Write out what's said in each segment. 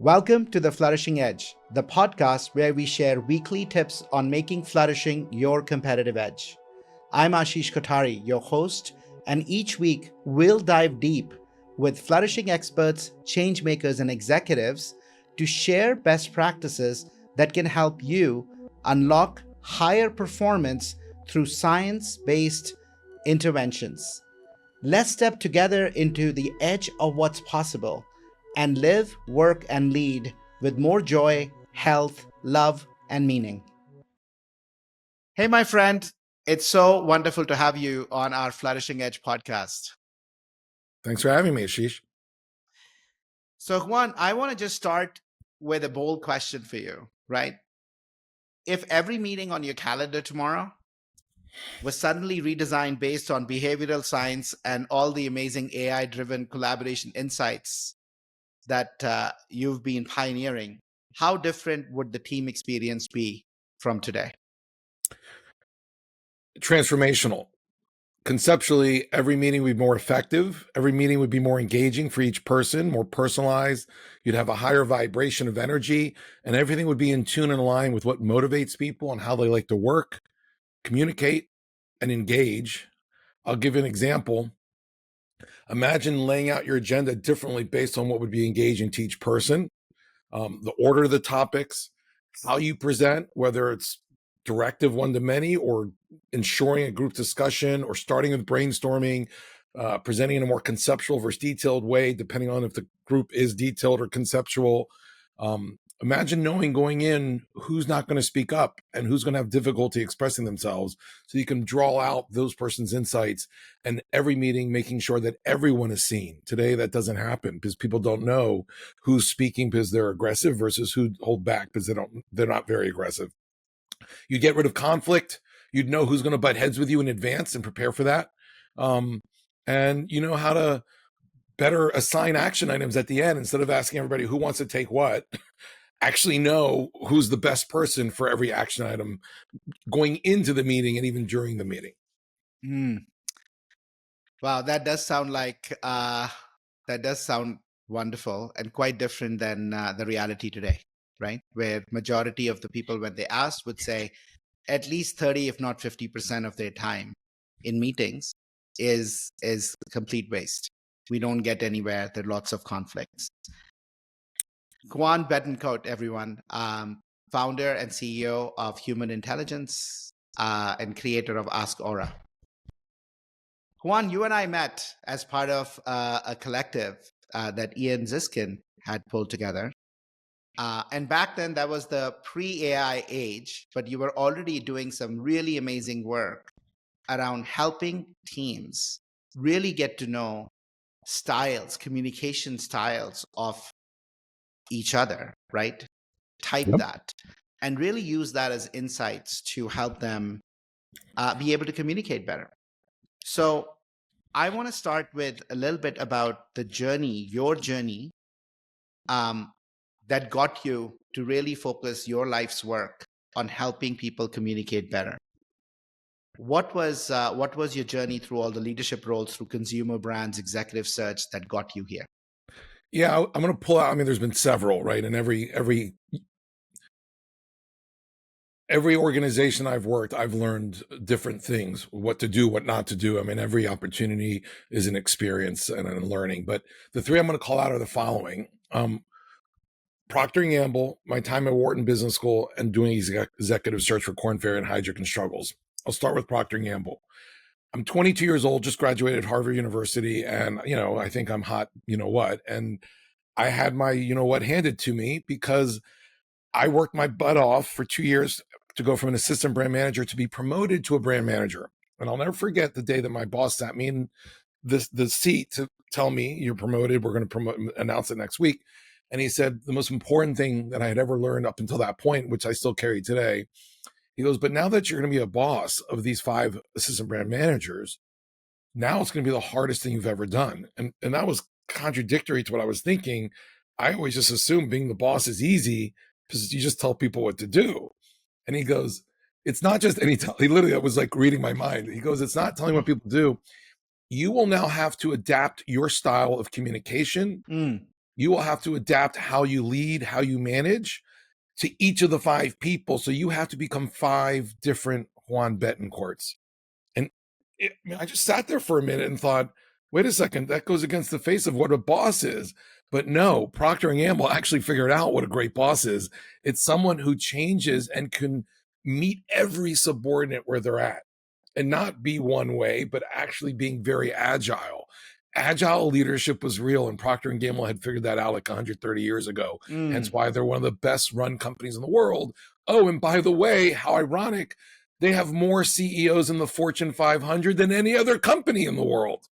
Welcome to the Flourishing Edge, the podcast where we share weekly tips on making flourishing your competitive edge. I'm Ashish Kothari, your host, and each week we'll dive deep with flourishing experts, change makers, and executives to share best practices that can help you unlock higher performance through science-based interventions. Let's step together into the edge of what's possible and live, work, and lead with more joy, health, love, and meaning. Hey, my friend, it's so wonderful to have you on our Flourishing Edge podcast. Thanks for having me, Ashish. So, Juan, I want to just start with a bold question for you, right? If every meeting on your calendar tomorrow was suddenly redesigned based on behavioral science and all the amazing AI-driven collaboration insights that you've been pioneering, how different would the team experience be from today? Transformational. Conceptually, every meeting would be more effective. Every meeting would be more engaging for each person, more personalized. You'd have a higher vibration of energy, and everything would be in tune and aligned with what motivates people and how they like to work, communicate, and engage. I'll give you an example. Imagine laying out your agenda differently based on what would be engaging to each person, the order of the topics, how you present, whether it's directive one-to-many or ensuring a group discussion or starting with brainstorming, presenting in a more conceptual versus detailed way, depending on if the group is detailed or conceptual. Imagine knowing going in who's not going to speak up and who's going to have difficulty expressing themselves, so you can draw out those person's insights, and every meeting making sure that everyone is seen. Today, that doesn't happen because people don't know who's speaking because they're aggressive versus who hold back because they're not very aggressive. You get rid of conflict. You'd know who's going to butt heads with you in advance and prepare for that. And you know how to better assign action items at the end instead of asking everybody who wants to take what. Actually know who's the best person for every action item going into the meeting and even during the meeting. Wow, that does sound wonderful and quite different than the reality today, right? Where majority of the people, when they asked, would say at least 30, if not 50% of their time in meetings is complete waste. We don't get anywhere. There are lots of conflicts. John Betancourt, everyone, founder and CEO of Humantelligence and creator of Ask Aura. Juan, you and I met as part of a collective that Ian Ziskin had pulled together. And back then, that was the pre-AI age, but you were already doing some really amazing work around helping teams really get to know styles, communication styles of each other, right? Type that and really use that as insights to help them be able to communicate better. So I want to start with a little bit about the journey, your journey, that got you to really focus your life's work on helping people communicate better. What was your journey through all the leadership roles, through consumer brands, executive search that got you here? Yeah, I'm going to pull out. I mean, there's been several, right? And every organization I've worked, I've learned different things, what to do, what not to do. I mean, every opportunity is an experience and a learning. But the three I'm going to call out are the following. Proctor Gamble, my time at Wharton Business School, and doing executive search for Korn Ferry and Heidrick and Struggles. I'll start with Proctor Gamble. I'm 22 years old, just graduated Harvard University, and, I think I'm hot, and I had my, handed to me because I worked my butt off for 2 years to go from an assistant brand manager to be promoted to a brand manager. And I'll never forget the day that my boss sat me in the seat to tell me, you're promoted, we're going to announce it next week. And he said the most important thing that I had ever learned up until that point, which I still carry today, he goes, but now that you're going to be a boss of these 5 assistant brand managers, now it's going to be the hardest thing you've ever done. And that was contradictory to what I was thinking. I always just assumed being the boss is easy because you just tell people what to do. And he goes, it's not just he literally was like reading my mind. He goes, it's not telling what people do. You will now have to adapt your style of communication you will have to adapt how you lead, how you manage to each of the 5 people. So you have to become 5 different Juan Betancourts. And I just sat there for a minute and thought, wait a second, that goes against the face of what a boss is. But no, Procter & Gamble actually figured out what a great boss is. It's someone who changes and can meet every subordinate where they're at and not be one way, but actually being very agile. Agile leadership was real, and Procter & Gamble had figured that out like 130 years ago. Hence why they're one of the best run companies in the world. Oh, and by the way, how ironic, they have more CEOs in the Fortune 500 than any other company in the world,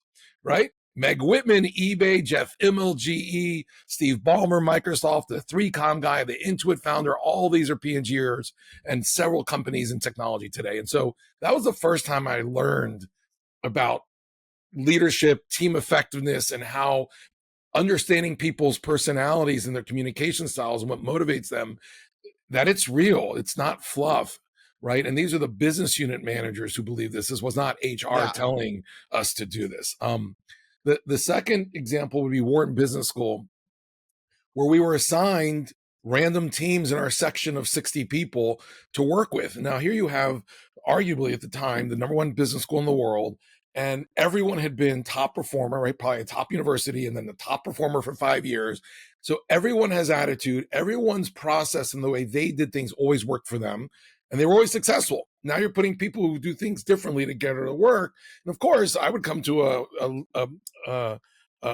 right? Meg Whitman, eBay, Jeff Immel, GE, Steve Ballmer, Microsoft, the 3Com guy, the Intuit founder, all these are P&Gers and several companies in technology today. And so that was the first time I learned about leadership, team effectiveness, and how understanding people's personalities and their communication styles and what motivates them, that it's real. It's not fluff, right? And these are the business unit managers who believe this. This was not HR telling us to do this. The second example would be Wharton Business School, where we were assigned random teams in our section of 60 people to work with. Now, here you have arguably at the time the number 1 business school in the world, and everyone had been top performer, right? Probably a top university, and then the top performer for 5 years. So everyone has attitude. Everyone's process and the way they did things always worked for them, and they were always successful. Now you're putting people who do things differently together to work. And of course, I would come to a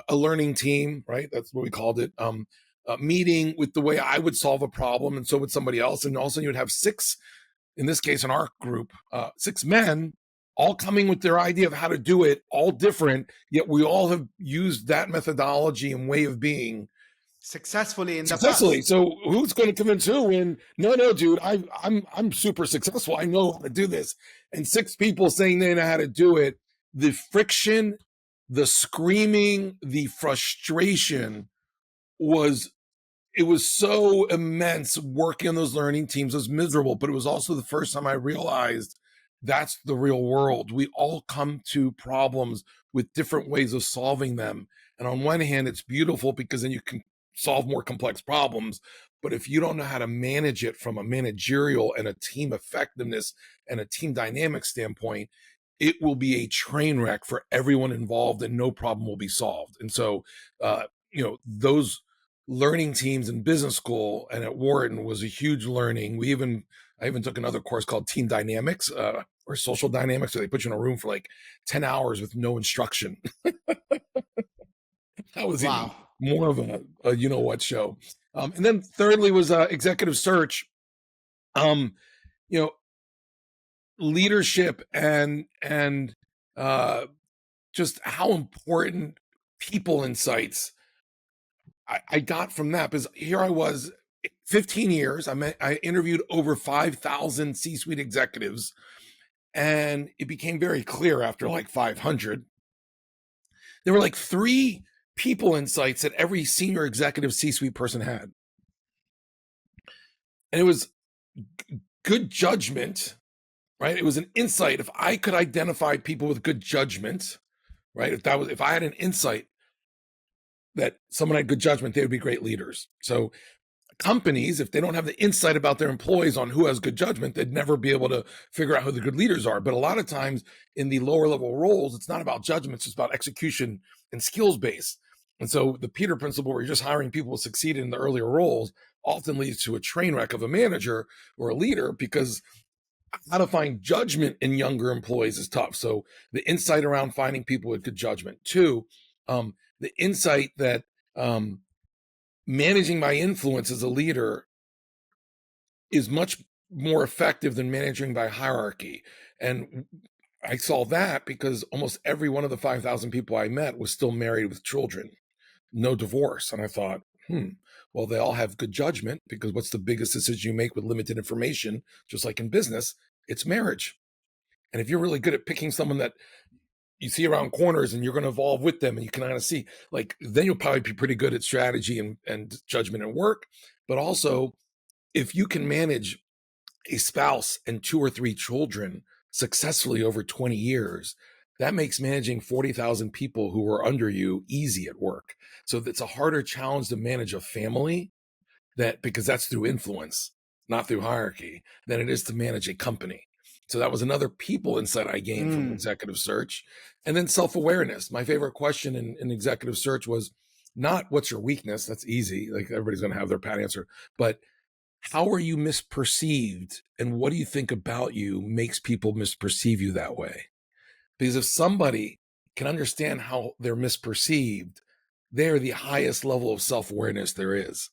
learning team, right? That's what we called it. Meeting with the way I would solve a problem, and so would somebody else. And also you would have 6, in this case, in our group, 6 men, all coming with their idea of how to do it, all different, yet we all have used that methodology and way of being successfully in the successfully. past. So who's going to convince who? And no, dude, I'm super successful. I know how to do this. And 6 people saying they know how to do it. The friction, the screaming, the frustration was so immense. Working on those learning teams was miserable, but it was also the first time I realized that's the real world. We all come to problems with different ways of solving them. And on one hand, it's beautiful because then you can solve more complex problems. But if you don't know how to manage it from a managerial and a team effectiveness and a team dynamic standpoint, it will be a train wreck for everyone involved and no problem will be solved. And so, those learning teams in business school and at Wharton was a huge learning. I even took another course called Team Dynamics or Social Dynamics, where they put you in a room for like 10 hours with no instruction. That was even more of a you know what show. And then thirdly was executive search. Leadership and just how important people insights I got from that, because here I was 15 years. I interviewed over 5,000 C-suite executives, and it became very clear after like 500, there were like 3 people insights that every senior executive C-suite person had. And it was good judgment, right? It was an insight. If I could identify people with good judgment, right? If I had an insight that someone had good judgment, they would be great leaders. So companies, if they don't have the insight about their employees on who has good judgment, they'd never be able to figure out who the good leaders are. But a lot of times in the lower level roles, it's not about judgment, it's just about execution and skills base. And so the Peter principle, where you're just hiring people who succeed in the earlier roles, often leads to a train wreck of a manager or a leader, because how to find judgment in younger employees is tough. So the insight around finding people with good judgment. 2, the insight that managing my influence as a leader is much more effective than managing by hierarchy. And I saw that because almost every one of the 5,000 people I met was still married with children, no divorce. And I thought, well, they all have good judgment, because what's the biggest decision you make with limited information? Just like in business, it's marriage. And if you're really good at picking someone that you see around corners and you're going to evolve with them and you can kind of see, like, then you'll probably be pretty good at strategy and judgment and work. But also, if you can manage a spouse and 2 or 3 children successfully over 20 years, that makes managing 40,000 people who are under you easy at work. So it's a harder challenge to manage a family, that because that's through influence, not through hierarchy, than it is to manage a company. So that was another people insight I gained from executive search. And then self-awareness. My favorite question in executive search was not what's your weakness? That's easy. Like everybody's going to have their pat answer, but how are you misperceived? And what do you think about you makes people misperceive you that way? Because if somebody can understand how they're misperceived, they're the highest level of self-awareness there is.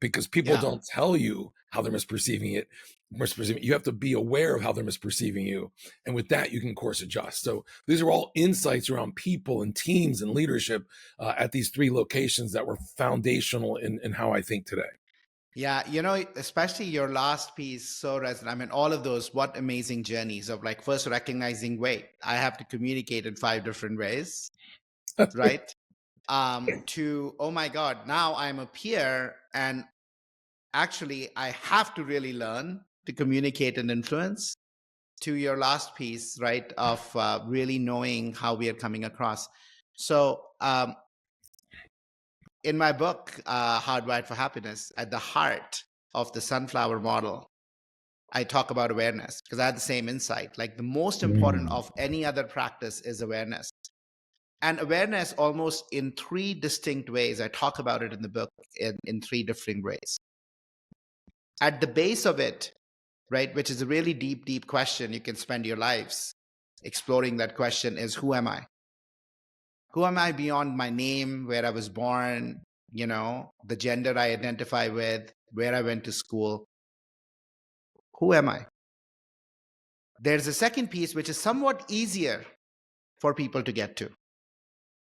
Because people Yeah. don't tell you how they're misperceiving it. You have to be aware of how they're misperceiving you. And with that, you can course adjust. So these are all insights around people and teams and leadership at these 3 locations that were foundational in how I think today. Yeah, you know, especially your last piece so resonant. I mean, all of those, what amazing journeys of like first recognizing, wait, I have to communicate in 5 different ways, right? To, oh my God, now I'm a peer and actually I have to really learn to communicate and influence. To your last piece, right, of really knowing how we are coming across. So in my book, Hardwired for Happiness, at the heart of the sunflower model, I talk about awareness because I had the same insight. Like the most important of any other practice is awareness. And awareness almost in 3 distinct ways. I talk about it in the book in 3 different ways. At the base of it, right, which is a really deep, deep question, you can spend your lives exploring that question, is who am I? Who am I beyond my name, where I was born, you know, the gender I identify with, where I went to school? Who am I? There's a second piece, which is somewhat easier for people to get to,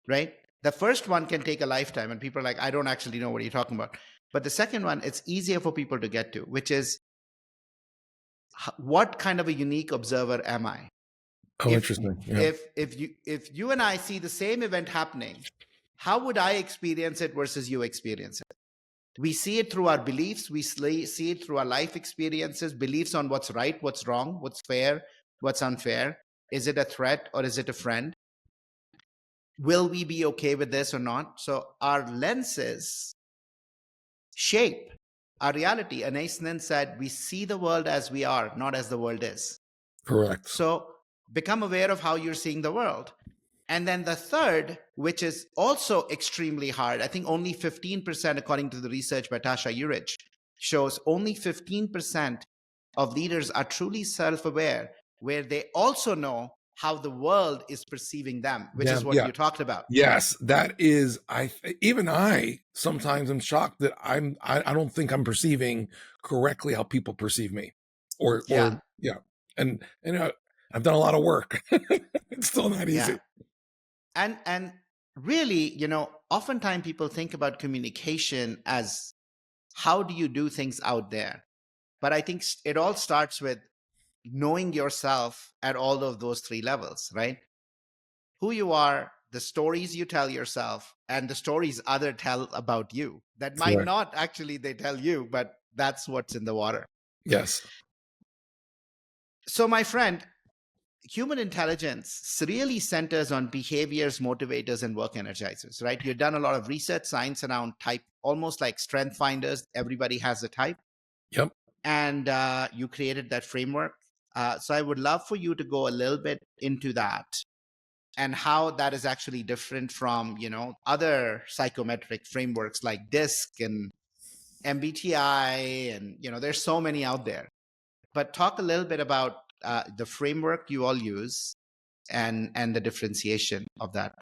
right? The first one can take a lifetime, and people are like, I don't actually know what you're talking about. But the second one, it's easier for people to get to, which is what kind of a unique observer am I? Oh, interesting. Yeah. If you and I see the same event happening, how would I experience it versus you experience it? We see it through our beliefs. We see it through our life experiences, beliefs on what's right, what's wrong, what's fair, what's unfair. Is it a threat or is it a friend? Will we be okay with this or not? So our lenses shape our reality. Anais Nin said, we see the world as we are, not as the world is. Correct. So become aware of how you're seeing the world. And then the third, which is also extremely hard, I think only 15%, according to the research by Tasha Urich, shows only 15% of leaders are truly self-aware, where they also know how the world is perceiving them, which is what Yeah. you talked about. Yes, that is. I sometimes am shocked that I don't think I'm perceiving correctly how people perceive me, or yeah, and I've done a lot of work. It's still not easy. And really, you know, oftentimes people think about communication as how do you do things out there? But I think it all starts with knowing yourself at all of those 3 levels, right? Who you are, the stories you tell yourself, and the stories other tell about you that might Correct. not actually they tell you, but that's what's in the water. Yes. So my friend, human intelligence really centers on behaviors, motivators, and work energizers, right? You've done a lot of research science around type, almost like strength finders. Everybody has a type. Yep. And you created that framework. So I would love for you to go a little bit into that and how that is actually different from, you know, other psychometric frameworks like DISC and MBTI, and, you know, there's so many out there. But talk a little bit about the framework you all use and the differentiation of that.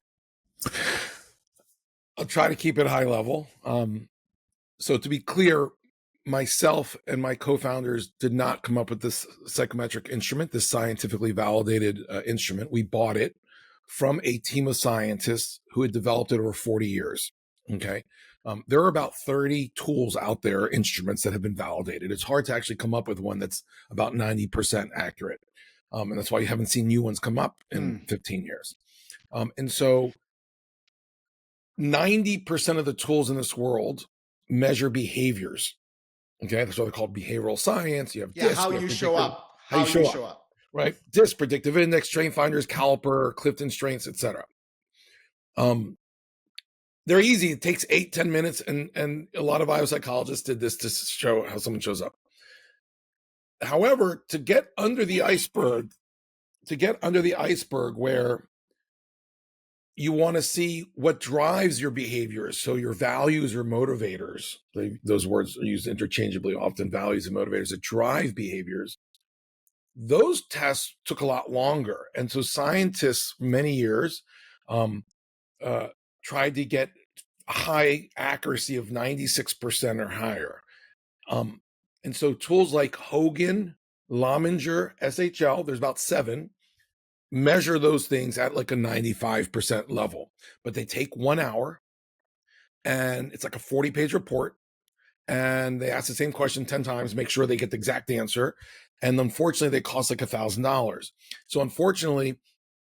I'll try to keep it high level. So to be clear, myself and my co-founders did not come up with this psychometric instrument, this scientifically validated instrument. We bought it from a team of scientists who had developed it over 40 years. Okay. There are about 30 tools out there, instruments that have been validated. It's hard to actually come up with one that's about 90% accurate. And that's why you haven't seen new ones come up in 15 years. And so 90% of the tools in this world measure behaviors. Okay, that's what they call behavioral science. You have how you show up. How you show up. right? DISC, predictive index, strength finders, caliper, Clifton strengths, etc. They're easy. It takes 8-10 minutes, and a lot of biopsychologists did this to show how someone shows up. However, to get under the iceberg where you want to see what drives your behaviors, so your values or motivators, those words are used interchangeably often, values and motivators that drive behaviors, those tests took a lot longer. And so scientists, many years, tried to get high accuracy of 96% or higher. And so tools like Hogan, Lominger, SHL, there's about 7, measure those things at like a 95% level. But they take 1 hour, and it's like a 40-page report, and they ask the same question 10 times, make sure they get the exact answer. And unfortunately, they cost like $1,000. So unfortunately,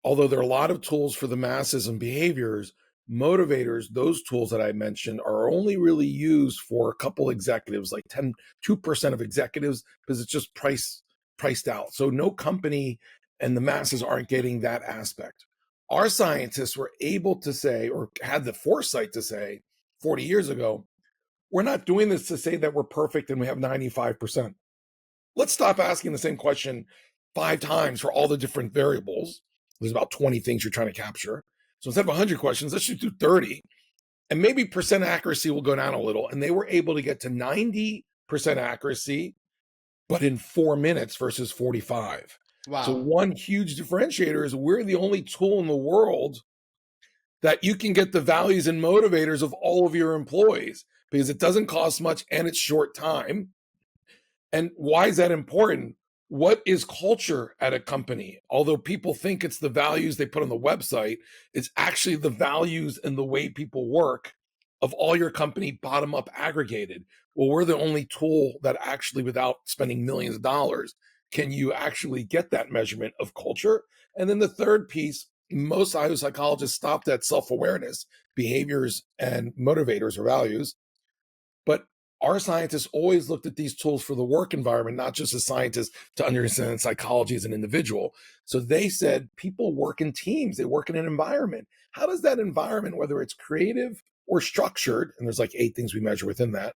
although there are a lot of tools for the masses and behaviors, motivators, those tools that I mentioned, are only really used for a couple executives, like 2% of executives, because it's just priced out. So no company and the masses aren't getting that aspect. Our scientists were able to say, or had the foresight to say 40 years ago, we're not doing this to say that we're perfect and we have 95%. Let's stop asking the same question 5 times for all the different variables. There's about 20 things you're trying to capture. So instead of 100 questions, let's just do 30. And maybe percent accuracy will go down a little. And they were able to get to 90% accuracy, but in 4 minutes versus 45. Wow. So one huge differentiator is we're the only tool in the world that you can get the values and motivators of all of your employees, because it doesn't cost much and it's short time. And why is that important? What is culture at a company? Although people think it's the values they put on the website, it's actually the values and the way people work of all your company bottom up aggregated. Well, we're the only tool that actually, without spending millions of dollars, can you actually get that measurement of culture. And then the third piece, most psychologists stopped at self-awareness, behaviors and motivators or values. But our scientists always looked at these tools for the work environment, not just as scientists to understand psychology as an individual. So they said people work in teams, they work in an environment. How does that environment, whether it's creative or structured, and there's like 8 things we measure within that,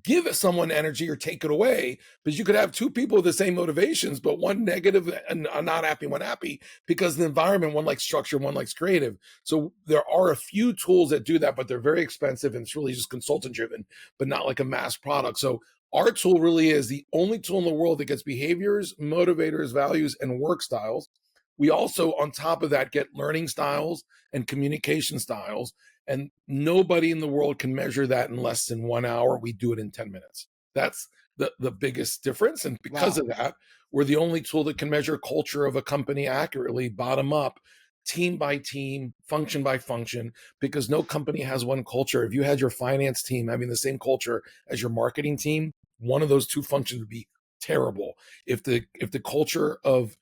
give someone energy or take it away? Because you could have 2 people with the same motivations, but one negative and not happy, one happy, because the environment, one likes structure, one likes creative. So there are a few tools that do that, but they're very expensive, and it's really just consultant driven, but not like a mass product. So our tool really is the only tool in the world that gets behaviors, motivators, values, and work styles. We also, on top of that, get learning styles and communication styles. And nobody in the world can measure that in less than 1 hour. We do it in 10 minutes. That's the biggest difference. And because of that, we're the only tool that can measure culture of a company accurately, bottom up, team by team, function by function, because no company has one culture. If you had your finance team having the same culture as your marketing team, one of those 2 functions would be terrible. If the culture of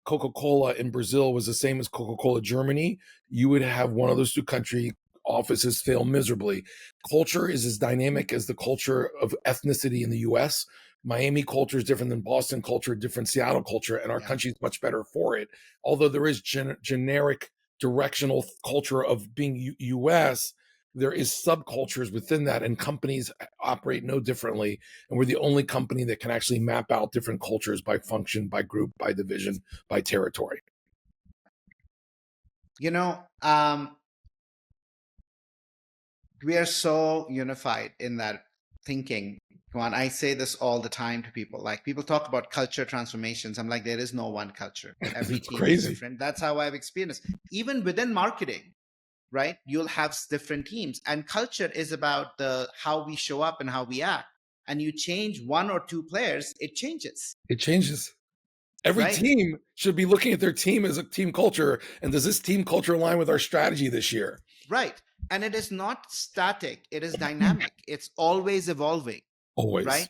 Coca-Cola in Brazil was the same as Coca-Cola Germany, you would have one of those 2 country offices fail miserably. Culture is as dynamic as the culture of ethnicity in the US. Miami culture is different than Boston culture, different Seattle culture, and our country is much better for it. Although there is generic directional culture of being US, there is subcultures within that, and companies operate no differently. And we're the only company that can actually map out different cultures by function, by group, by division, by territory. You know, we are so unified in that thinking. Juan, I say this all the time to people. Like, people talk about culture transformations. I'm like, there is no one culture. Every team is different. That's how I've experienced. Even within marketing, right? You'll have different teams, and culture is about the how we show up and how we act. And you change 1 or 2 players, it changes. It changes. Every team should be looking at their team as a team culture. And does this team culture align with our strategy this year? Right. And it is not static. It is dynamic. It's always evolving. Always. Right.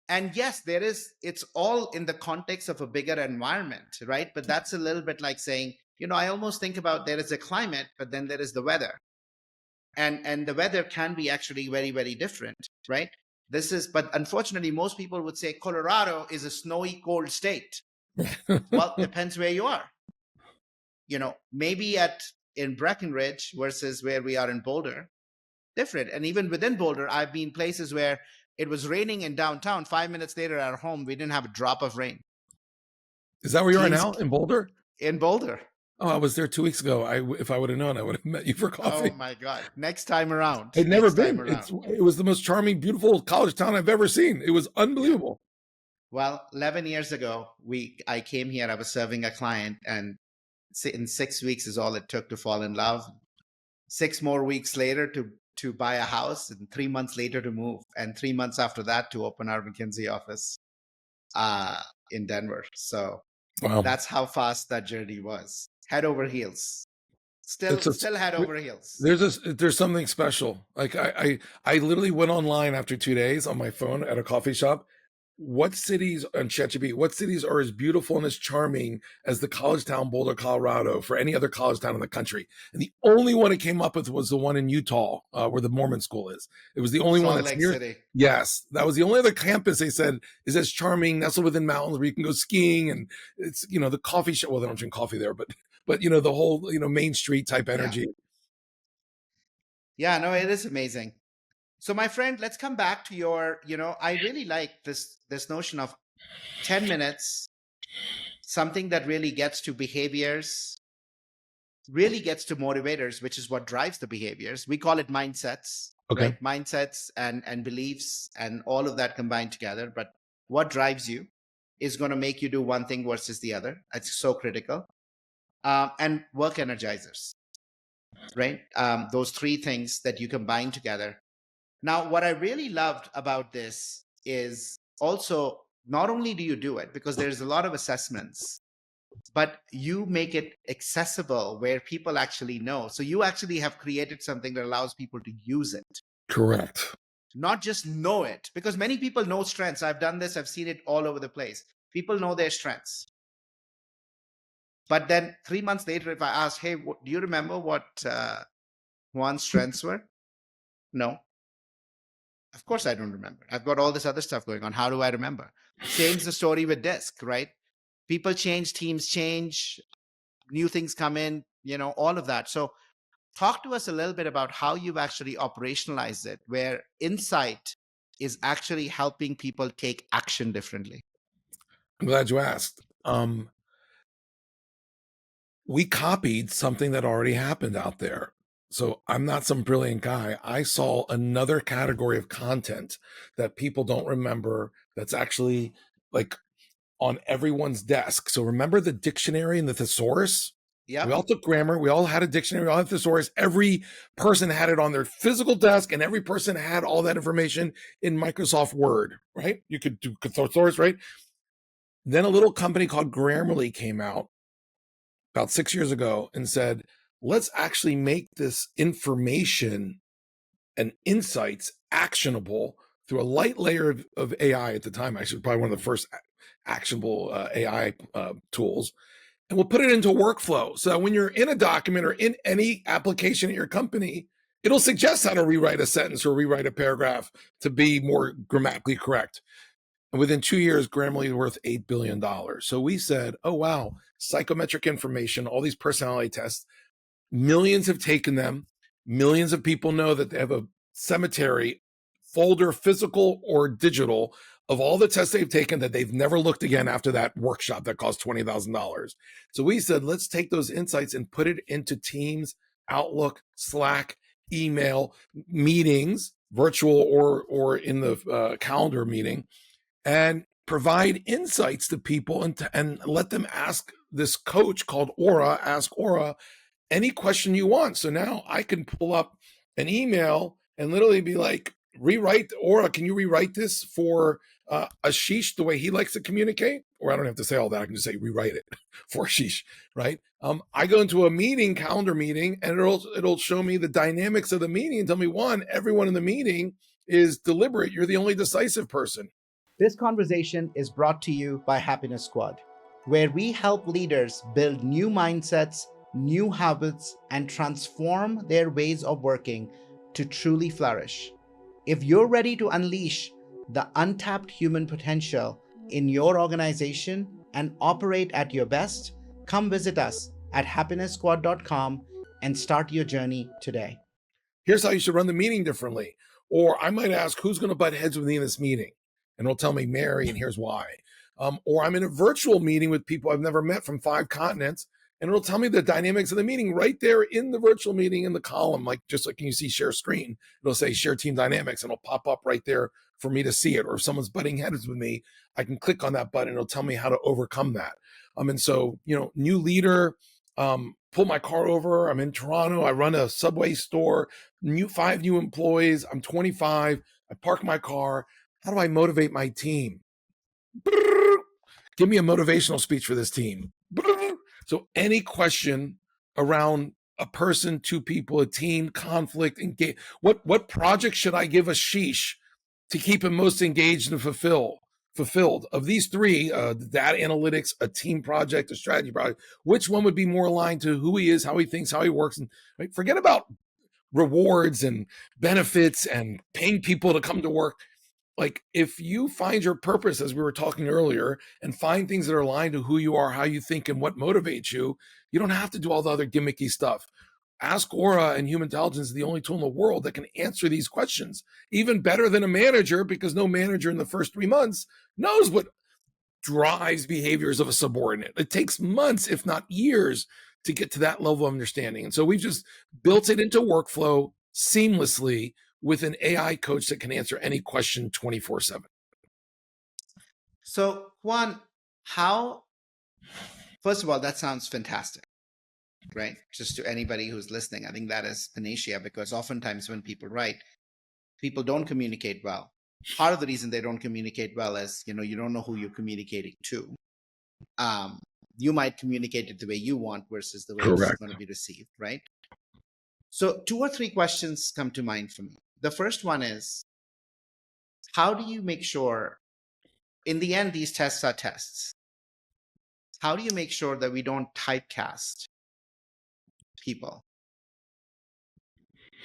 And yes, it's all in the context of a bigger environment, right? But that's a little bit like saying, I almost think about there is a climate, but then there is the weather. And the weather can be actually very, very different, right? But unfortunately, most people would say Colorado is a snowy, cold state. Well, depends where you are. Maybe in Breckenridge versus where we are in Boulder, different. And even within Boulder, I've been places where it was raining in downtown. 5 minutes later at home, we didn't have a drop of rain. Is that where you are Teams now, in Boulder? in Boulder. Oh, I was there 2 weeks ago. If I would have known, I would have met you for coffee. Oh my God. Next time around. I'd never Next been. time around. It was the most charming, beautiful college town I've ever seen. It was unbelievable. Well, 11 years ago, I came here, I was serving a client, and in 6 weeks is all it took to fall in love. 6 more weeks later to buy a house, and 3 months later to move, and 3 months after that to open our McKinsey office in Denver. So Wow. that's how fast that journey was. Head over heels. Still head over heels. There's something special. Like I literally went online after 2 days on my phone at a coffee shop. What cities on ChatGPT, what cities are as beautiful and as charming as the college town Boulder, Colorado, for any other college town in the country? And the only one it came up with was the one in Utah, where the Mormon school is. It was the only one that's near. City. Yes, that was the only other campus they said is as charming, nestled within mountains where you can go skiing, and it's the coffee shop. Well, they don't drink coffee there, but the whole Main Street type energy. Yeah, no, it is amazing. So my friend, let's come back to your, I really like this notion of 10 minutes, something that really gets to behaviors, really gets to motivators, which is what drives the behaviors. We call it mindsets, right? Mindsets and beliefs and all of that combined together. But what drives you is going to make you do one thing versus the other. That's so critical. And work energizers, right? Those 3 things that you combine together. Now, what I really loved about this is also, not only do you do it, because there's a lot of assessments, but you make it accessible where people actually know. So you actually have created something that allows people to use it. Correct. Not just know it, because many people know strengths. I've done this. I've seen it all over the place. People know their strengths. But then 3 months later, if I ask, hey, do you remember what Juan's strengths were? No. Of course I don't remember. I've got all this other stuff going on. How do I remember? Same's the story with DISC, right? People change, teams change, new things come in, all of that. So talk to us a little bit about how you've actually operationalized it, where insight is actually helping people take action differently. I'm glad you asked. We copied something that already happened out there. So I'm not some brilliant guy. I saw another category of content that people don't remember that's actually like on everyone's desk. So remember the dictionary and the thesaurus? Yeah. We all took grammar. We all had a dictionary. We all had thesaurus. Every person had it on their physical desk, and every person had all that information in Microsoft Word, right? You could do thesaurus, right? Then a little company called Grammarly came out about 6 years ago and said, let's actually make this information and insights actionable through a light layer of AI at the time. Actually, probably one of the first actionable AI tools. And we'll put it into workflow so that when you're in a document or in any application at your company, it'll suggest how to rewrite a sentence or rewrite a paragraph to be more grammatically correct. And within 2 years, Grammarly is worth $8 billion. So we said, oh, wow, psychometric information, all these personality tests, millions have taken them. Millions of people know that they have a cemetery folder, physical or digital, of all the tests they've taken that they've never looked again after that workshop that cost $20,000. So we said, let's take those insights and put it into Teams, Outlook, Slack, email, meetings, virtual or in the calendar meeting, and provide insights to people and let them ask this coach called Aura, ask Aura, any question you want. So now I can pull up an email and literally be like, rewrite, Aura, can you rewrite this for Ashish the way he likes to communicate? Or I don't have to say all that. I can just say rewrite it for Ashish, right? I go into a meeting, calendar meeting, and it'll show me the dynamics of the meeting and tell me, one, everyone in the meeting is deliberate. You're the only decisive person. This conversation is brought to you by Happiness Squad, where we help leaders build new mindsets, new habits, and transform their ways of working to truly flourish. If you're ready to unleash the untapped human potential in your organization and operate at your best, come visit us at happinessquad.com and start your journey today. Here's how you should run the meeting differently. Or I might ask, who's going to butt heads with me in this meeting? And it'll tell me Mary, and here's why. Or I'm in a virtual meeting with people I've never met from 5 continents, and it'll tell me the dynamics of the meeting right there in the virtual meeting in the column, like just like you see share screen, it'll say share team dynamics, and it'll pop up right there for me to see it. Or if someone's butting heads with me, I can click on that button, it'll tell me how to overcome that. And so, new leader, pull my car over, I'm in Toronto, I run a Subway store, 5 new employees, I'm 25, I park my car. How do I motivate my team? Give me a motivational speech for this team. So any question around a person, 2 people, a team, conflict, engage. What project should I give Ashish to keep him most engaged and fulfilled? Of these 3, the data analytics, a team project, a strategy project, which one would be more aligned to who he is, how he thinks, how he works? And right, forget about rewards and benefits and paying people to come to work. Like, if you find your purpose, as we were talking earlier, and find things that are aligned to who you are, how you think, and what motivates you, you don't have to do all the other gimmicky stuff. Ask Aura and Humantelligence is the only tool in the world that can answer these questions, even better than a manager, because no manager in the first 3 months knows what drives behaviors of a subordinate. It takes months, if not years, to get to that level of understanding. And so we've just built it into workflow seamlessly with an AI coach that can answer any question 24/7. So, Juan, first of all, that sounds fantastic, right? Just to anybody who's listening, I think that is panacea, because oftentimes when people write, people don't communicate well. Part of the reason they don't communicate well is, you don't know who you're communicating to. You might communicate it the way you want versus the way it's going to be received, right? So 2 or 3 questions come to mind for me. The first one is, how do you make sure, in the end, these tests are tests. How do you make sure that we don't typecast people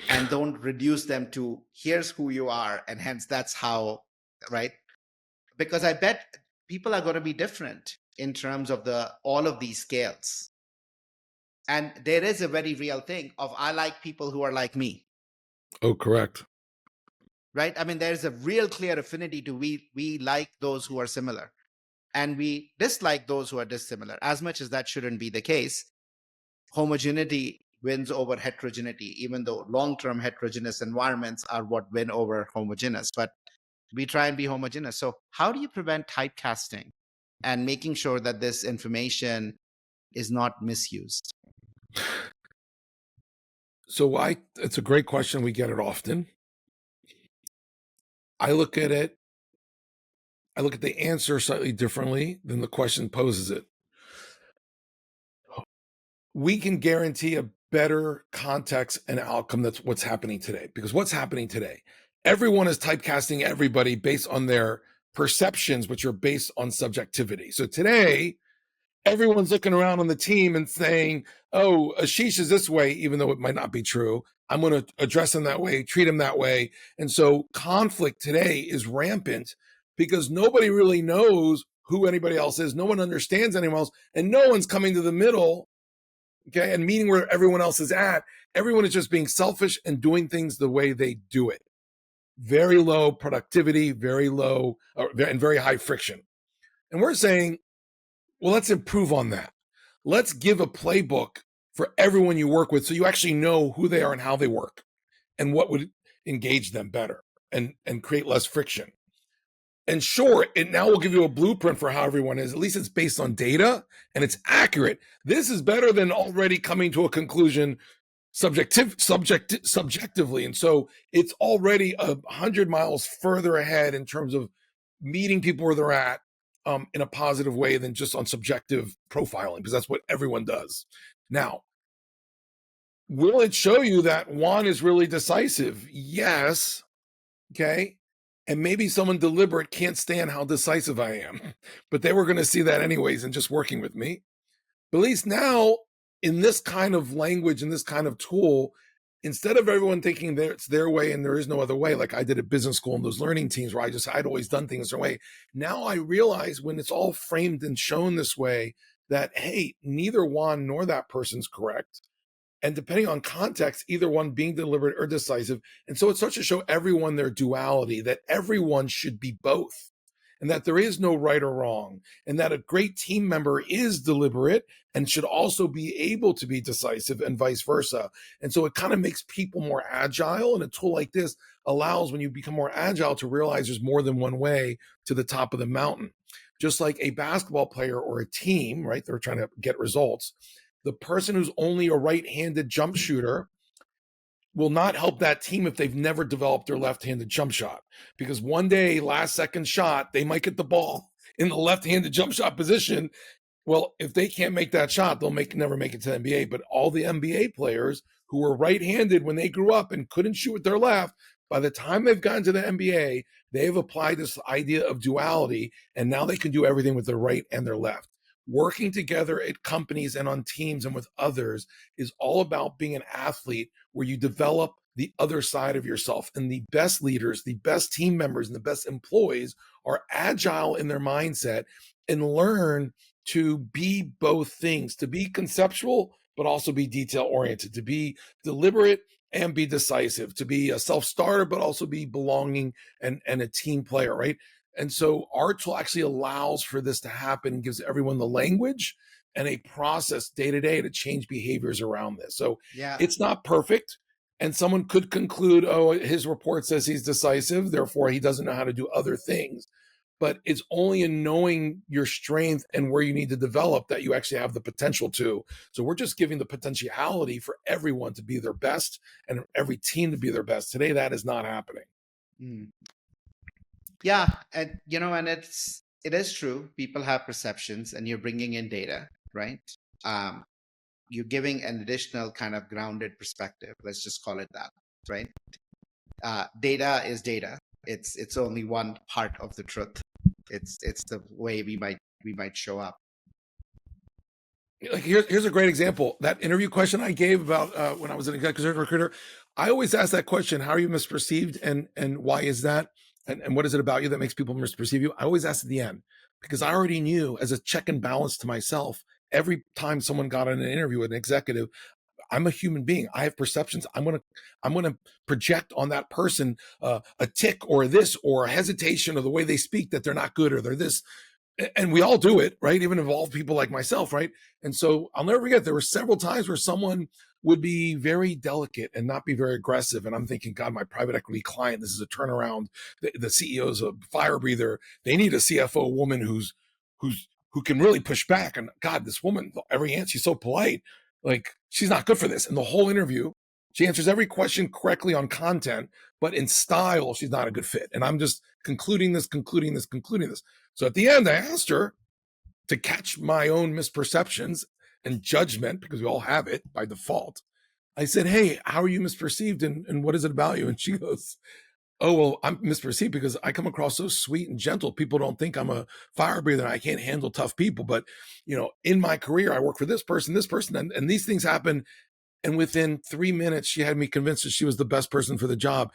and don't reduce them to, here's who you are, and hence that's how, right? Because I bet people are going to be different in terms of all of these scales. And there is a very real thing of, I like people who are like me. Oh, correct. Right? I mean, there's a real clear affinity to we like those who are similar, and we dislike those who are dissimilar. As much as that shouldn't be the case, homogeneity wins over heterogeneity, even though long-term heterogeneous environments are what win over homogeneous. But we try and be homogeneous. So how do you prevent typecasting and making sure that this information is not misused? So it's a great question. We get it often. I look at the answer slightly differently than the question poses it. We can guarantee a better context and outcome. That's what's happening today. Because what's happening today? Everyone is typecasting everybody based on their perceptions, which are based on subjectivity. So today, everyone's looking around on the team and saying, oh, Ashish is this way, even though it might not be true. I'm going to address him that way, treat him that way. And so conflict today is rampant because nobody really knows who anybody else is. No one understands anyone else, and no one's coming to the middle, okay, and meeting where everyone else is at. Everyone is just being selfish and doing things the way they do it. Very low productivity, very low, and very high friction. And we're saying, well, let's improve on that. Let's give a playbook for everyone you work with so you actually know who they are and how they work and what would engage them better and create less friction. And sure, it now will give you a blueprint for how everyone is. At least it's based on data and it's accurate. This is better than already coming to a conclusion subjectively. And so it's already 100 miles further ahead in terms of meeting people where they're at in a positive way than just on subjective profiling, because that's what everyone does. Now, will it show you that Juan is really decisive? Yes. Okay. And maybe someone deliberate can't stand how decisive I am, but they were going to see that anyways and just working with me. But at least now, in this kind of language and this kind of tool, instead of everyone thinking that it's their way and there is no other way, like I did at business school and those learning teams where I'd always done things their way. Now I realize when it's all framed and shown this way that, hey, neither one nor that person's correct. And depending on context, either one being deliberate or decisive. And so it starts to show everyone their duality, that everyone should be both, and that there is no right or wrong, and that a great team member is deliberate and should also be able to be decisive and vice versa. And so it kind of makes people more agile. And a tool like this allows, when you become more agile, to realize there's more than one way to the top of the mountain. Just like a basketball player or a team, right? They're trying to get results. The person who's only a right-handed jump shooter will not help that team if they've never developed their left-handed jump shot, because one day, last second shot, they might get the ball in the left-handed jump shot position. Well, if they can't make that shot, they'll never make it to the NBA. But all the NBA players who were right-handed when they grew up and couldn't shoot with their left, by the time they've gotten to the NBA, they've applied this idea of duality, and now they can do everything with their right and their left. Working together at companies and on teams and with others is all about being an athlete where you develop the other side of yourself. And the best leaders, the best team members, and the best employees are agile in their mindset and learn to be both things, to be conceptual, but also be detail oriented, to be deliberate and be decisive, to be a self-starter, but also be belonging and a team player, right? And so our tool actually allows for this to happen and gives everyone the language and a process day to day to change behaviors around this. So Yeah. it's not perfect. And someone could conclude, oh, his report says he's decisive, therefore he doesn't know how to do other things. But it's only in knowing your strength and where you need to develop that you actually have the potential to. So we're just giving the potentiality for everyone to be their best and every team to be their best. Today, that is not happening. Mm. Yeah, and and it is true. People have perceptions, and you're bringing in data, right? Um, you're giving an additional kind of grounded perspective. Let's just call it that, right? Data is data. It's only one part of the truth. It's the way we might show up. Like here's a great example. That interview question I gave about when I was an executive recruiter, I always ask that question: how are you misperceived, and why is that, and what is it about you that makes people misperceive you? I always ask at the end, because I already knew, as a check and balance to myself, every time someone got on an interview with an executive, I'm a human being. I have perceptions. I'm gonna project on that person a tick or this or a hesitation or the way they speak that they're not good or they're this. And we all do it, right? Even involved people like myself, right? And so I'll never forget, there were several times where someone would be very delicate and not be very aggressive. And I'm thinking, God, my private equity client, this is a turnaround. The CEO's a fire breather. They need a CFO woman who can really push back. And God, this woman, every answer, she's so polite. Like, she's not good for this. And the whole interview, she answers every question correctly on content, but in style, she's not a good fit. And I'm just concluding this. So at the end, I asked her to catch my own misperceptions and judgment, because we all have it by default. I said, hey, how are you misperceived, and what is it about you? And she goes, oh, well, I'm misperceived because I come across so sweet and gentle. People don't think I'm a fire breather and I can't handle tough people. But, in my career, I work for this person, and these things happen. And within 3 minutes, she had me convinced that she was the best person for the job.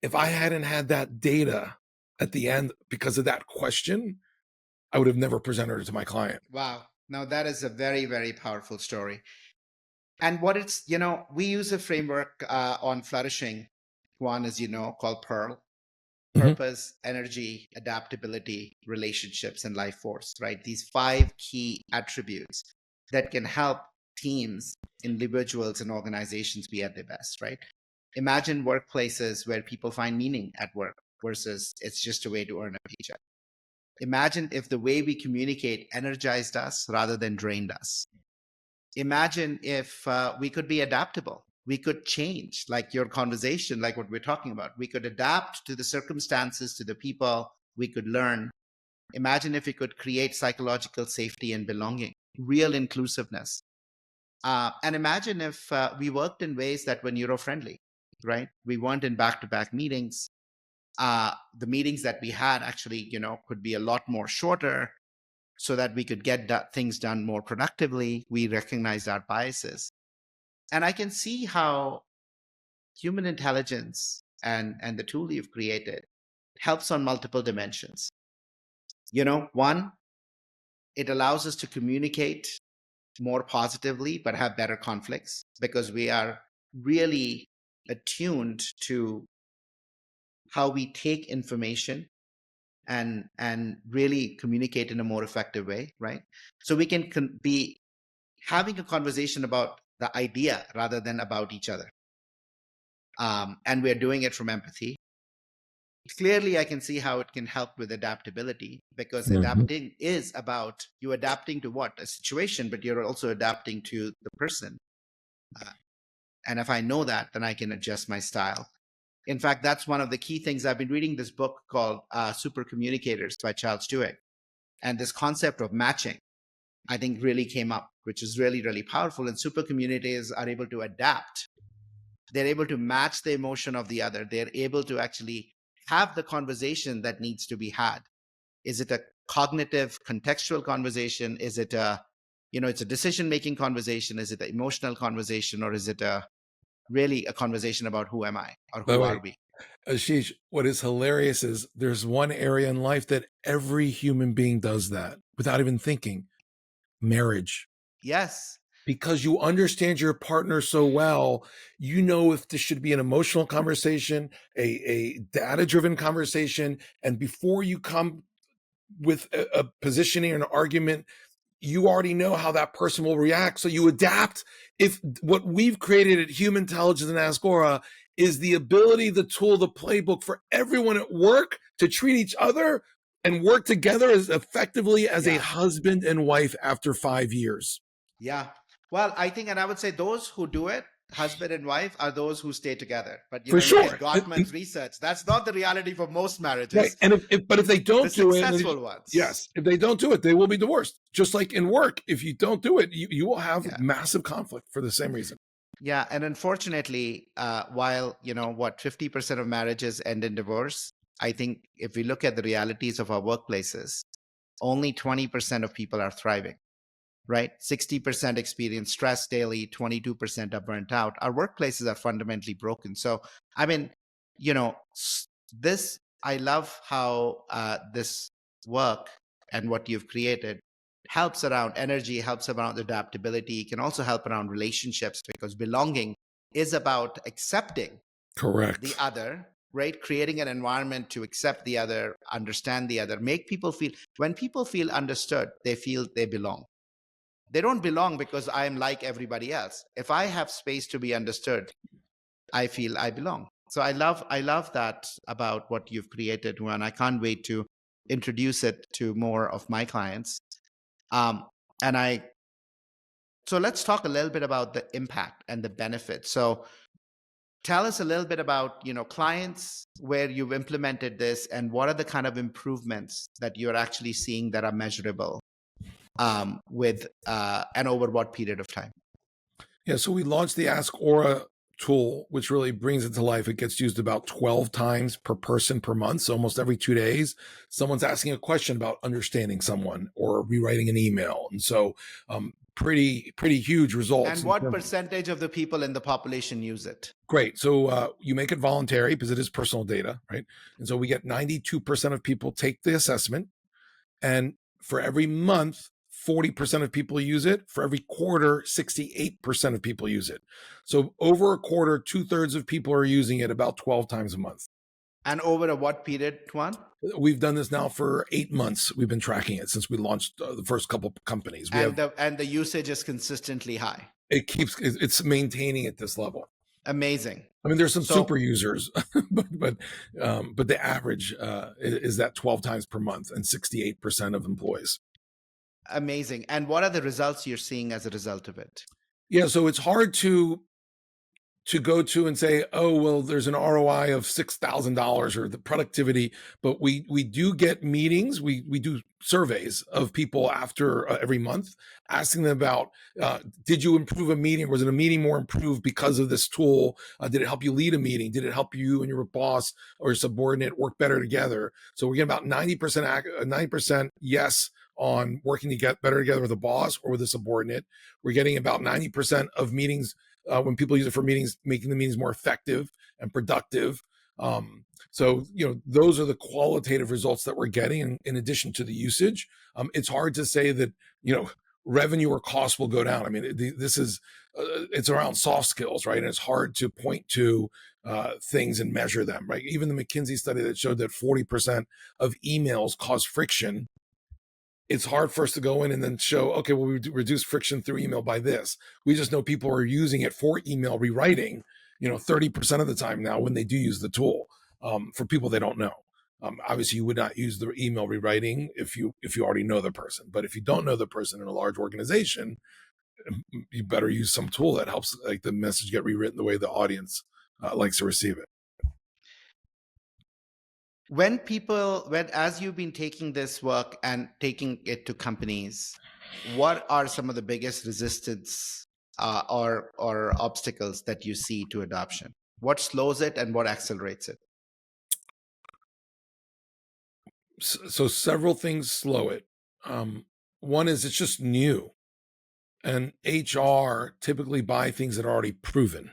If I hadn't had that data at the end because of that question, I would have never presented it to my client. Wow. Now that is a very, very powerful story. And what we use a framework on flourishing, one, as called Pearl: purpose, energy, adaptability, relationships, and life force, right? These 5 key attributes that can help teams, individuals, and organizations be at their best, right? Imagine workplaces where people find meaning at work versus it's just a way to earn a paycheck. Imagine if the way we communicate energized us rather than drained us. Imagine if we could be adaptable. We could change, like your conversation, like what we're talking about. We could adapt to the circumstances, to the people. We could learn. Imagine if we could create psychological safety and belonging, real inclusiveness. And imagine if we worked in ways that were neuro-friendly, right? We weren't in back-to-back meetings. The meetings that we had actually, could be a lot more shorter, so that we could get things done more productively. We recognized our biases. And I can see how human intelligence and the tool you've created helps on multiple dimensions. One, it allows us to communicate more positively, but have better conflicts because we are really attuned to how we take information and really communicate in a more effective way, right? So we can be having a conversation about the idea rather than about each other. And we're doing it from empathy. Clearly, I can see how it can help with adaptability because adapting is about you adapting to what? A situation, but you're also adapting to the person. And if I know that, then I can adjust my style. In fact, that's one of the key things. I've been reading this book called Super Communicators by Charles Duhigg. And this concept of matching, I think, really came up, which is really, really powerful. And super communicators are able to adapt. They're able to match the emotion of the other. They're able to actually have the conversation that needs to be had. Is it a cognitive, contextual conversation? Is it it's a decision-making conversation? Is it an emotional conversation? Or is it really a conversation about who am I or who are we? Ashish, what is hilarious is there's one area in life that every human being does that without even thinking: marriage. Yes. Because you understand your partner so well, you know if this should be an emotional conversation, a data-driven conversation, and before you come with a positioning or an argument, you already know how that person will react. So you adapt. If what we've created at Humantelligence and Ascora is the ability, the tool, the playbook for everyone at work to treat each other and work together as effectively as a husband and wife after 5 years. Yeah. Well, I think, and I would say those who do it, husband and wife, are those who stay together. But For look at sure. Gottman's research. That's not the reality for most marriages. Right. And if they don't the do successful it, ones. yes, if they don't do it, they will be divorced. Just like in work, if you don't do it, you will have massive conflict for the same reason. Yeah. And unfortunately, while, 50% of marriages end in divorce, I think if we look at the realities of our workplaces, only 20% of people are thriving, right? 60% experience stress daily, 22% are burnt out. Our workplaces are fundamentally broken. So, I mean, I love how this work and what you've created helps around energy, helps around adaptability, can also help around relationships because belonging is about accepting the other, right? Creating an environment to accept the other, understand the other, make people feel, when people feel understood, they feel they belong. They don't belong because I'm like everybody else. If I have space to be understood, I feel I belong. So I love that about what you've created, and I can't wait to introduce it to more of my clients. So let's talk a little bit about the impact and the benefit. So tell us a little bit about, clients where you've implemented this and what are the kind of improvements that you're actually seeing that are measurable with and over what period of time? Yeah, so we launched the Ask Aura tool, which really brings it to life. It gets used about 12 times per person per month. So almost every 2 days, someone's asking a question about understanding someone or rewriting an email. And so pretty huge results. And what percentage of the people in the population use it? Great. So you make it voluntary because it is personal data, right? And so we get 92% of people take the assessment. And for every month, 40% of people use it. For every quarter, 68% of people use it. So over a quarter, 2/3 of people are using it about 12 times a month. And over a what period, Tuan? We've done this now for 8 months. We've been tracking it since we launched the first couple companies. And the usage is consistently high. It's maintaining at this level. Amazing. I mean, there's some super users, but the average is that 12 times per month and 68% of employees. Amazing. And what are the results you're seeing as a result of it? Yeah, so it's hard to go to and say, oh, well, there's an ROI of $6,000 or the productivity, but we do get meetings. We do surveys of people after every month, asking them about, did you improve a meeting? Was it a meeting more improved because of this tool? Did it help you lead a meeting? Did it help you and your boss or your subordinate work better together? So we're getting about 90% yes on working to get better together with a boss or with a subordinate. We're getting about 90% of meetings when people use it for meetings, making the meetings more effective and productive. So, those are the qualitative results that we're getting in addition to the usage. It's hard to say that, revenue or cost will go down. I mean, this is, it's around soft skills, right? And it's hard to point to things and measure them, right? Even the McKinsey study that showed that 40% of emails cause friction. It's hard for us to go in and then show, okay, well, we reduce friction through email by this. We just know people are using it for email rewriting, 30% of the time now when they do use the tool. For people they don't know. Obviously, you would not use the email rewriting if you already know the person. But if you don't know the person in a large organization, you better use some tool that helps like the message get rewritten the way the audience likes to receive it. When as you've been taking this work and taking it to companies, what are some of the biggest resistance or obstacles that you see to adoption? What slows it and what accelerates it? So several things slow it. One is it's just new, and HR typically buy things that are already proven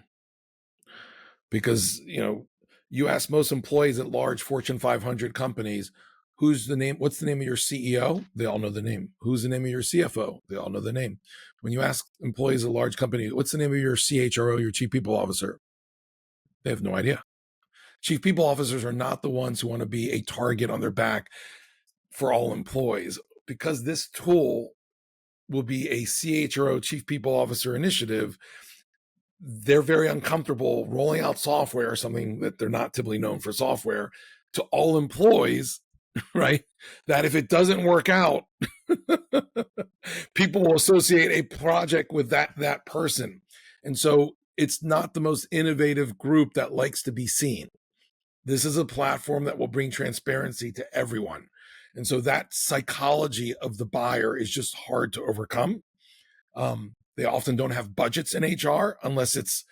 because you ask most employees at large Fortune 500 companies, what's the name of your CEO? They all know the name. Who's the name of your CFO? They all know the name. When you ask employees at large companies, what's the name of your CHRO, your chief people officer? They have no idea. Chief people officers are not the ones who want to be a target on their back for all employees, because this tool will be a CHRO, chief people officer initiative. They're very uncomfortable rolling out software or something that they're not typically known for software to all employees, right? That if it doesn't work out, people will associate a project with that person. And so it's not the most innovative group that likes to be seen. This is a platform that will bring transparency to everyone. And so that psychology of the buyer is just hard to overcome. They often don't have budgets in HR unless it's,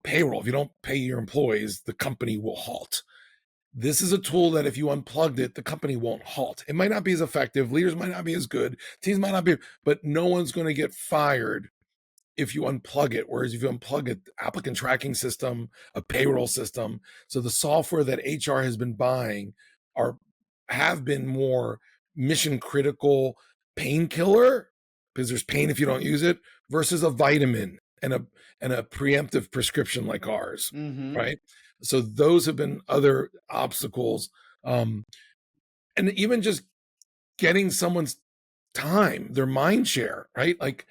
payroll. If you don't pay your employees, the company will halt. This is a tool that if you unplugged it, the company won't halt. It might not be as effective. Leaders might not be as good. Teams might not be, but no one's going to get fired if you unplug it. Whereas if you unplug it, applicant tracking system, a payroll system. So the software that HR has been buying have been more mission critical painkiller, because there's pain if you don't use it, versus a vitamin and a preemptive prescription like ours, right? So those have been other obstacles. And even just getting someone's time, their mind share, right? Like,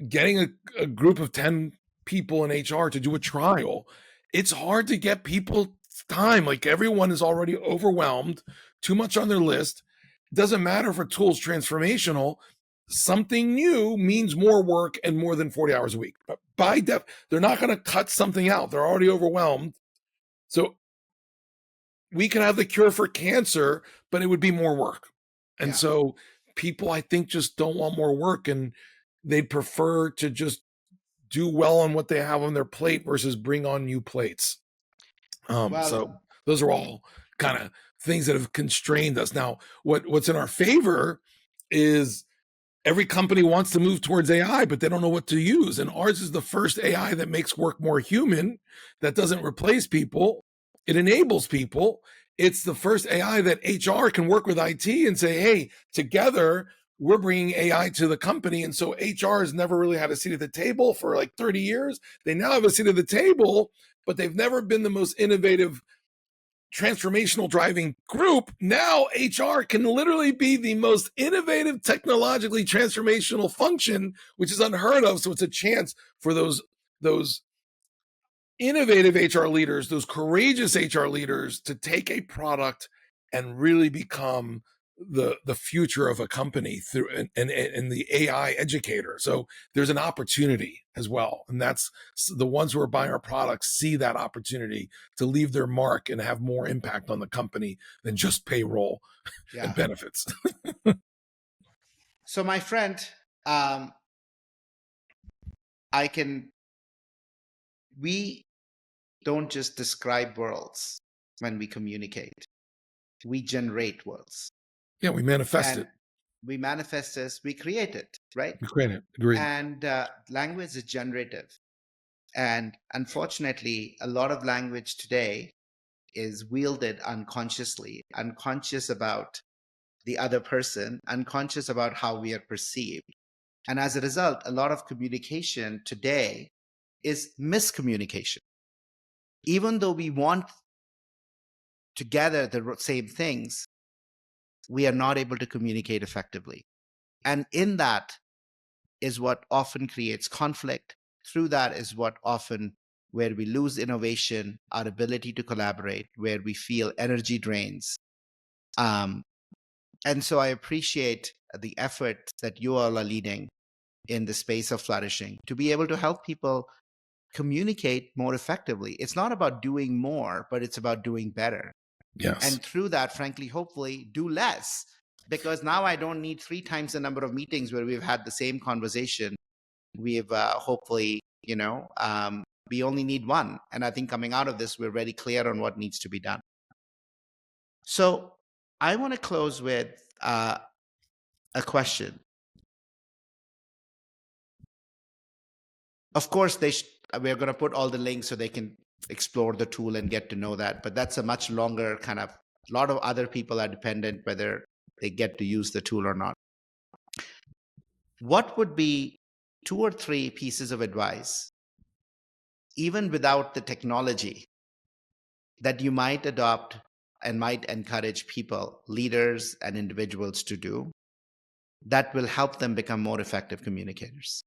getting a group of 10 people in HR to do a trial, it's hard to get people's time. Like, everyone is already overwhelmed, too much on their list. It doesn't matter if a tool's transformational. Something new means more work and more than 40 hours a week. But they're not going to cut something out. They're already overwhelmed. So we can have the cure for cancer, but it would be more work. And so people, I think, just don't want more work, and they'd prefer to just do well on what they have on their plate versus bring on new plates. So those are all kind of things that have constrained us. Now, what's in our favor is every company wants to move towards AI, but they don't know what to use. And ours is the first AI that makes work more human, that doesn't replace people. It enables people. It's the first AI that HR can work with IT and say, hey, together, we're bringing AI to the company. And so HR has never really had a seat at the table for like 30 years. They now have a seat at the table, but they've never been the most innovative, transformational driving group. Now HR can literally be the most innovative, technologically transformational function, which is unheard of. So it's a chance for those innovative HR leaders, those courageous HR leaders, to take a product and really become the future of a company through and the AI educator. So there's an opportunity as well. And that's the ones who are buying our products see that opportunity to leave their mark and have more impact on the company than just payroll and benefits. So my friend, we don't just describe worlds when we communicate. We generate worlds. Yeah, we manifest it. We manifest this, we create it, right? We create it. Agreed. And language is generative. And unfortunately, a lot of language today is wielded unconsciously, unconscious about the other person, unconscious about how we are perceived. And as a result, a lot of communication today is miscommunication. Even though we want to gather the same things, we are not able to communicate effectively. And in that is what often creates conflict. Through that is what often where we lose innovation, our ability to collaborate, where we feel energy drains. And so I appreciate the effort that you all are leading in the space of flourishing to be able to help people communicate more effectively. It's not about doing more, but it's about doing better. Yes. And through that, frankly, hopefully do less, because now I don't need 3 times the number of meetings where we've had the same conversation. We've hopefully, we only need one. And I think coming out of this, we're very clear on what needs to be done. So I want to close with a question. Of course, we're going to put all the links so they can explore the tool and get to know that. But that's a much longer kind of, a lot of other people are dependent whether they get to use the tool or not. What would be 2 or 3 pieces of advice, even without the technology, that you might adopt and might encourage people, leaders and individuals to do that will help them become more effective communicators?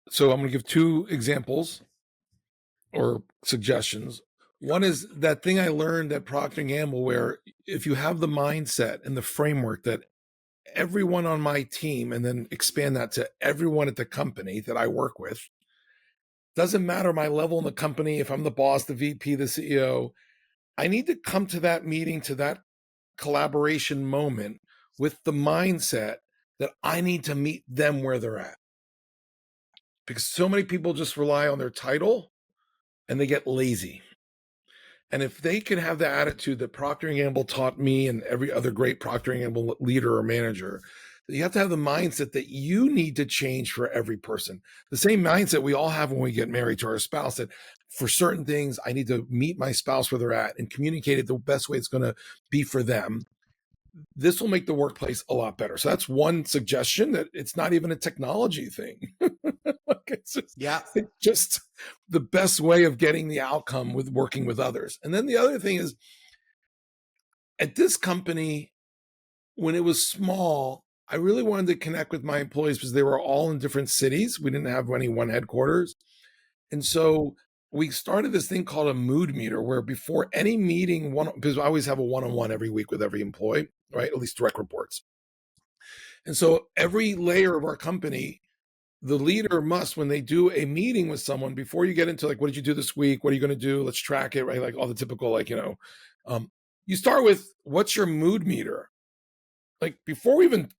So I'm going to give 2 examples or suggestions. One is that thing I learned at Procter Gamble, where if you have the mindset and the framework that everyone on my team, and then expand that to everyone at the company that I work with, doesn't matter my level in the company, if I'm the boss, the VP, the CEO, I need to come to that meeting, to that collaboration moment with the mindset that I need to meet them where they're at. Because so many people just rely on their title and they get lazy. And if they can have the attitude that Procter & Gamble taught me and every other great Procter & Gamble leader or manager, you have to have the mindset that you need to change for every person. The same mindset we all have when we get married to our spouse, that for certain things, I need to meet my spouse where they're at and communicate it the best way it's going to be for them. This will make the workplace a lot better. So that's one suggestion, that it's not even a technology thing. It's just the best way of getting the outcome with working with others. And then the other thing is, at this company, when it was small, I really wanted to connect with my employees because they were all in different cities. We didn't have any one headquarters. And so we started this thing called a mood meter, where before any meeting, because I always have a one-on-one every week with every employee, right? At least direct reports. And so every layer of our company, the leader must, when they do a meeting with someone, before you get into like, what did you do this week? What are you going to do? Let's track it, right? Like all the typical, like, you start with, what's your mood meter? Like before we even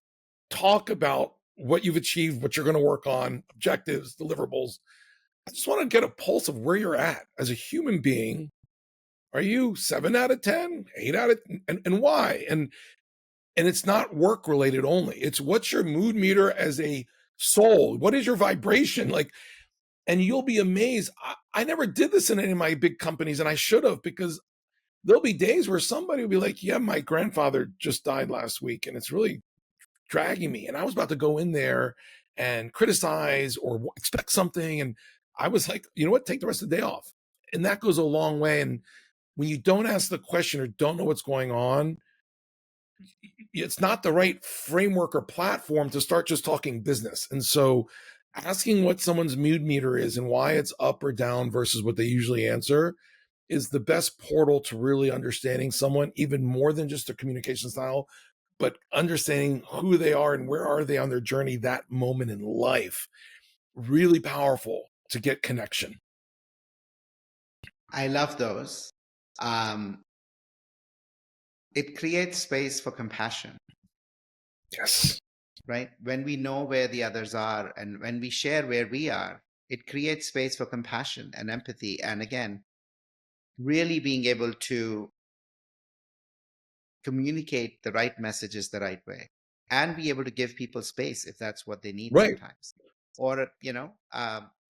talk about what you've achieved, what you're going to work on, objectives, deliverables, I just want to get a pulse of where you're at as a human being. Are you 7 out of 10, 8 out of, and why? And it's not work related only. It's what's your mood meter as a soul? What is your vibration? Like, and you'll be amazed. I never did this in any of my big companies, and I should have, because there'll be days where somebody will be like, yeah, my grandfather just died last week, and it's really dragging me. And I was about to go in there and criticize or expect something. And I was like, you know what? Take the rest of the day off. And that goes a long way. And when you don't ask the question or don't know what's going on, it's not the right framework or platform to start just talking business. And so asking what someone's mood meter is and why it's up or down versus what they usually answer is the best portal to really understanding someone, even more than just their communication style, but understanding who they are and where are they on their journey that moment in life. Really powerful to get connection. I love those. It creates space for compassion. Yes. Right? When we know where the others are and when we share where we are, it creates space for compassion and empathy. And again, really being able to communicate the right messages the right way. and be able to give people space if that's what they need Right. sometimes. Or,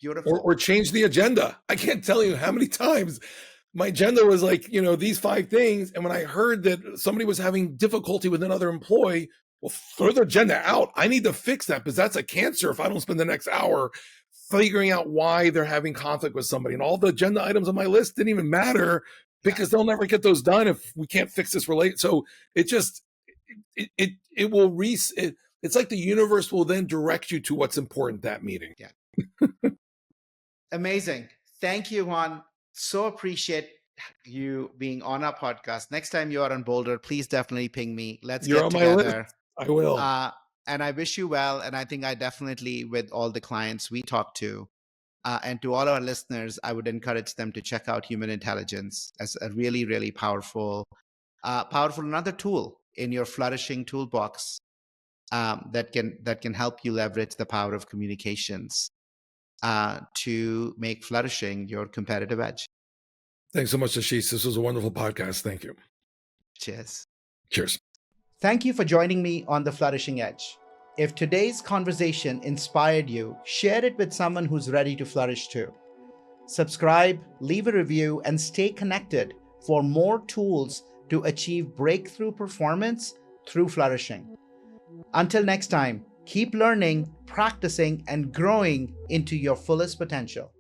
beautiful. Or change the agenda. I can't tell you how many times my agenda was like, these 5 things. And when I heard that somebody was having difficulty with another employee, well, throw the agenda out. I need to fix that because that's a cancer if I don't spend the next hour figuring out why they're having conflict with somebody. And all the agenda items on my list didn't even matter because they'll never get those done if we can't fix this relate. So it just, it will it's like the universe will then direct you to what's important that meeting. Yeah. Amazing. Thank you, Juan. So appreciate you being on our podcast. Next time you are on Boulder, please definitely ping me. Let's You're get on together. my list. I will. And I wish you well. And I think I definitely, with all the clients we talk to, and to all our listeners, I would encourage them to check out Humantelligence as a really, really powerful another tool in your flourishing toolbox that can help you leverage the power of communications to make flourishing your competitive edge. Thanks so much, Ashish. This was a wonderful podcast. Thank you. Cheers. Cheers. Thank you for joining me on the Flourishing Edge. If today's conversation inspired you, share it with someone who's ready to flourish too. Subscribe, leave a review, and stay connected for more tools to achieve breakthrough performance through flourishing. Until next time, keep learning, practicing, and growing into your fullest potential.